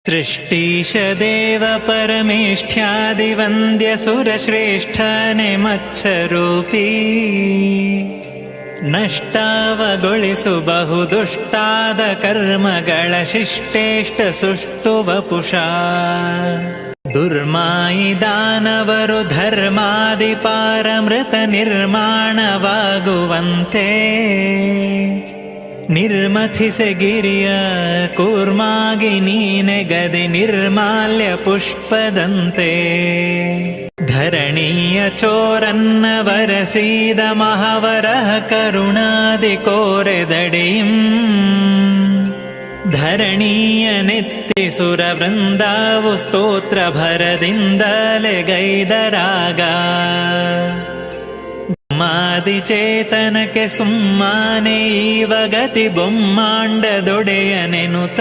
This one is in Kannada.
ಸೃಷ್ಟೀಶ ದೇವ ಪರಮೇಷ್ಠ್ಯಾದಿವಂದ್ಯ ಸುರಶ್ರೇಷ್ಠನೆ ಮತ್ಸರೂಪಿ ನಷ್ಟಾವಗೊಳಿಸು ಬಹು ದುಷ್ಟಾದ ಕರ್ಮಗಳ ಶಿಷ್ಟೇಷ್ಟ ಸುಷ್ಟು ವಪುಷಾ ದುರ್ಮಾಯಿ ದಾನವರು ಧರ್ಮಾದಿ ಪಾರಮೃತ ನಿರ್ಮಾಣವಾಗುವಂತೆ ನಿರ್ಮಥಿಸೆ ಗಿರಿಯ ಕೂರ್ಮಾಗಿ ನೀನೆಗದೆ ನಿರ್ಮಾಲ್ಯ ಪುಷ್ಪದಂತೆ ಧರಣೀಯ ಚೋರನ್ನ ವರಸೀದ ಮಹಾವರಹ ಕರುಣಾದಿ ಕೋರೆದಡಿಯಂ ಧರಣೀಯ ನೆತ್ತಿ ಸುರ ವೃಂದಾವು ಸ್ತೋತ್ರ ಭರದಿಂದಲೆ ಗೈದರಾಗ ಮಾದಿಚೇತನಕ್ಕೆ ಸುಮ್ಮಾನೆ ಈವ ಗತಿ ಬೊಮ್ಮಾಂಡದೊಡೆಯನೆನುತ